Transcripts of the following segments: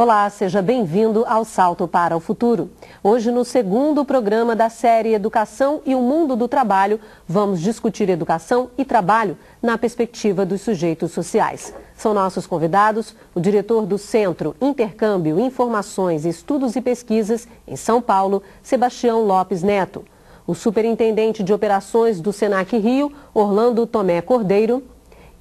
Olá, seja bem-vindo ao Salto para o Futuro. Hoje, no segundo programa da série Educação e o Mundo do Trabalho, vamos discutir educação e trabalho na perspectiva dos sujeitos sociais. São nossos convidados o diretor do Centro Intercâmbio, Informações, Estudos e Pesquisas, em São Paulo, Sebastião Lopes Neto, o superintendente de operações do Senac Rio, Orlando Tomé Cordeiro,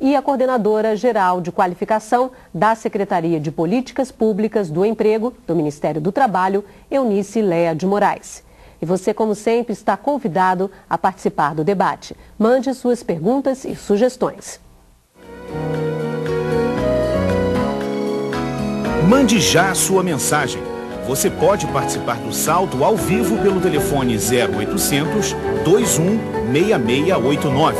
e a coordenadora geral de qualificação da Secretaria de Políticas Públicas do Emprego do Ministério do Trabalho, Eunice Léa de Moraes. E você, como sempre, está convidado a participar do debate. Mande suas perguntas e sugestões. Mande já a sua mensagem. Você pode participar do Salto ao vivo pelo telefone 0800 21 6689.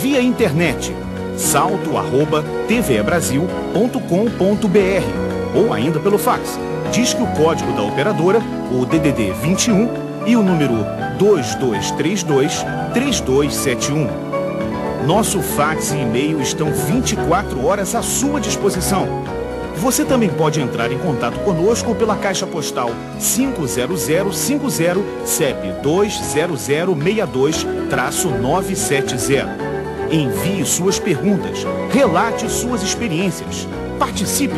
Via internet salto@tvebrasil.com.br ou ainda pelo fax. Disque o código da operadora, o DDD 21 e o número 2232-3271. Nosso fax e e-mail estão 24 horas à sua disposição. Você também pode entrar em contato conosco pela caixa postal 50050 CEP 20062-970. Envie suas perguntas, relate suas experiências, participe!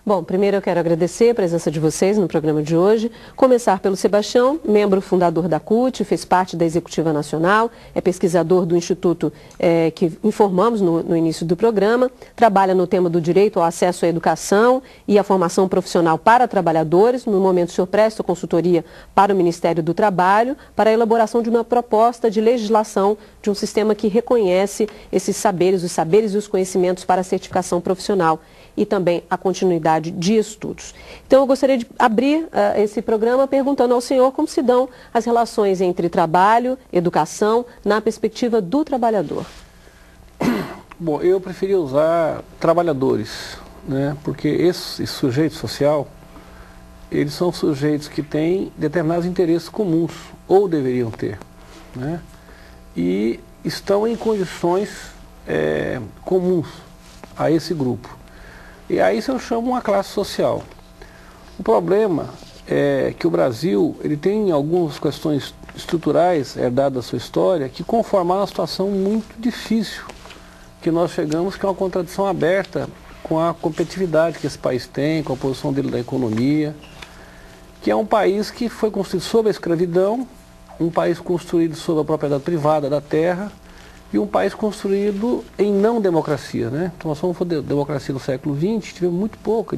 Bom, primeiro eu quero agradecer a presença de vocês no programa de hoje. Começar pelo Sebastião, membro fundador da CUT, fez parte da Executiva Nacional, é pesquisador do Instituto que informamos no início do programa, trabalha no tema do direito ao acesso à educação e à formação profissional para trabalhadores. No momento, o senhor presta consultoria para o Ministério do Trabalho para a elaboração de uma proposta de legislação de um sistema que reconhece esses saberes, os saberes e os conhecimentos para a certificação profissional e também a continuidade de estudos. Então, eu gostaria de abrir esse programa perguntando ao senhor como se dão as relações entre trabalho, educação, na perspectiva do trabalhador. Bom, eu preferia usar trabalhadores, né? Porque esse sujeito social, eles são sujeitos que têm determinados interesses comuns, ou deveriam ter, né? E estão em condições comuns a esse grupo. E aí isso eu chamo uma classe social. O problema é que o Brasil ele tem algumas questões estruturais herdadas da sua história que conformaram uma situação muito difícil que nós chegamos, que é uma contradição aberta com a competitividade que esse país tem, com a posição dele da economia, que é um país que foi construído sob a escravidão, um país construído sob a propriedade privada da terra, e um país construído em não democracia, né? Então nós fomos para a democracia do século XX, tivemos muito pouca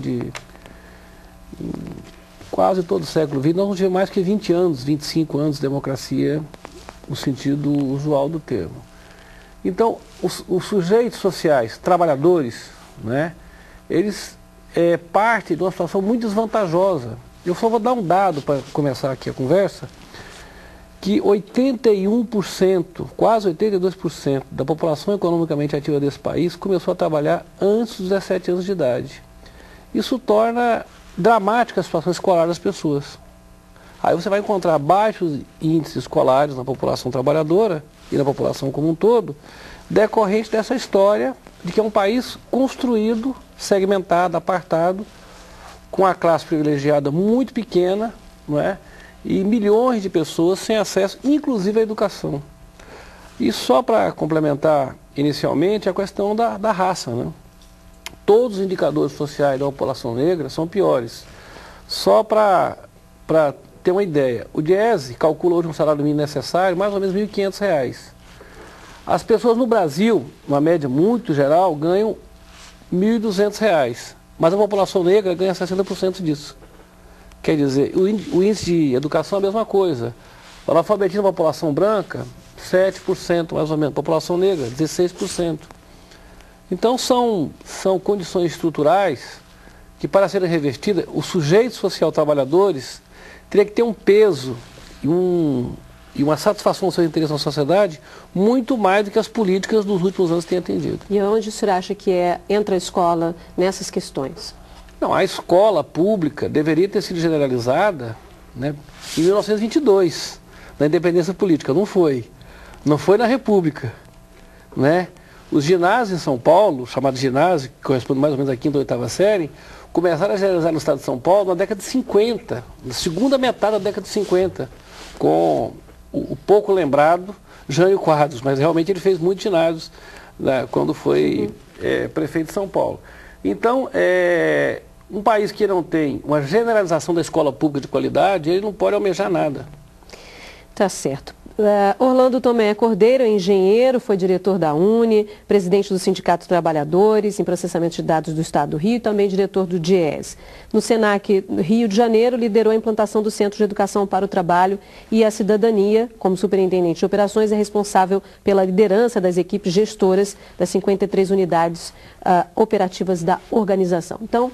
quase todo o século XX, nós não tivemos mais que 20 anos, 25 anos de democracia, no sentido usual do termo. Então, os sujeitos sociais, trabalhadores, né? Eles partem de uma situação muito desvantajosa. Eu só vou dar um dado para começar aqui a conversa, que 81%, quase 82% da população economicamente ativa desse país começou a trabalhar antes dos 17 anos de idade. Isso torna dramática a situação escolar das pessoas. Aí você vai encontrar baixos índices escolares na população trabalhadora e na população como um todo, decorrente dessa história de que é um país construído, segmentado, apartado, com a classe privilegiada muito pequena, não é? E milhões de pessoas sem acesso, inclusive à educação. E só para complementar inicialmente a questão da raça, né? Todos os indicadores sociais da população negra são piores. Só para ter uma ideia, o Diese calcula hoje um salário mínimo necessário mais ou menos R$ 1.500. As pessoas no Brasil, uma média muito geral, ganham R$ 1.200, mas a população negra ganha 60% disso. Quer dizer, o índice de educação é a mesma coisa. O analfabetismo da população branca, 7% mais ou menos. População negra, 16%. Então são condições estruturais que, para serem revestidas, o sujeito social trabalhadores teria que ter um peso e uma satisfação dos seus interesses na sociedade muito mais do que as políticas dos últimos anos têm atendido. E onde o senhor acha que entra a escola nessas questões? Não, a escola pública deveria ter sido generalizada, né, em 1922, na independência política. Não foi. Não foi na República, né? Os ginásios em São Paulo, chamados ginásio, que corresponde mais ou menos à quinta ou oitava série, começaram a generalizar no estado de São Paulo na década de 50, na segunda metade da década de 50, com o pouco lembrado Jânio Quadros, mas realmente ele fez muitos ginásios, né, quando foi prefeito de São Paulo. Então, um país que não tem uma generalização da escola pública de qualidade, ele não pode almejar nada. Tá certo. Orlando Tomé Cordeiro é engenheiro, foi diretor da UNE, presidente do Sindicato de Trabalhadores em Processamento de Dados do Estado do Rio e também diretor do DIES. No SENAC Rio de Janeiro, liderou a implantação do Centro de Educação para o Trabalho e a Cidadania. Como superintendente de operações, é responsável pela liderança das equipes gestoras das 53 unidades operativas da organização. Então,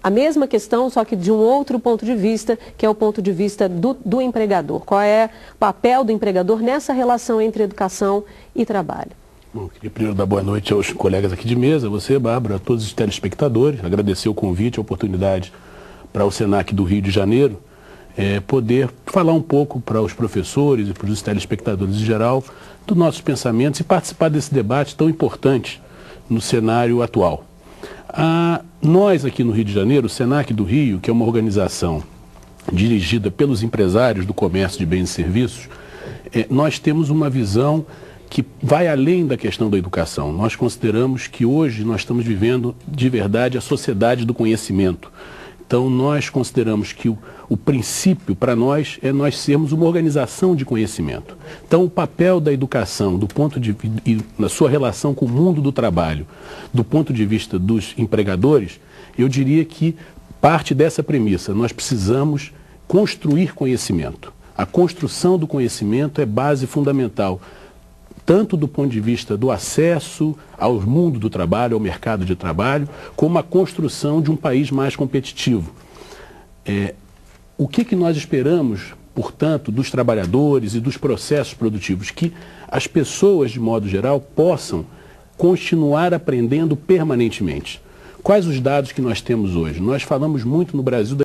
a mesma questão, só que de um outro ponto de vista, que é o ponto de vista do empregador. Qual é o papel do empregador nessa relação entre educação e trabalho? Bom, queria primeiro dar boa noite aos colegas aqui de mesa, você, Bárbara, a todos os telespectadores, agradecer o convite, a oportunidade para o SENAC do Rio de Janeiro, poder falar um pouco para os professores e para os telespectadores em geral dos nossos pensamentos e participar desse debate tão importante no cenário atual. Nós aqui no Rio de Janeiro, o SENAC do Rio, que é uma organização dirigida pelos empresários do comércio de bens e serviços, nós temos uma visão que vai além da questão da educação. Nós consideramos que hoje nós estamos vivendo de verdade a sociedade do conhecimento. Então nós consideramos que o princípio para nós é nós sermos uma organização de conhecimento. Então o papel da educação, na sua relação com o mundo do trabalho, do ponto de vista dos empregadores, eu diria que parte dessa premissa, nós precisamos construir conhecimento. A construção do conhecimento é base fundamental, tanto do ponto de vista do acesso ao mundo do trabalho, ao mercado de trabalho, como a construção de um país mais competitivo. O que nós esperamos, portanto, dos trabalhadores e dos processos produtivos? Que as pessoas, de modo geral, possam continuar aprendendo permanentemente. Quais os dados que nós temos hoje? Nós falamos muito no Brasil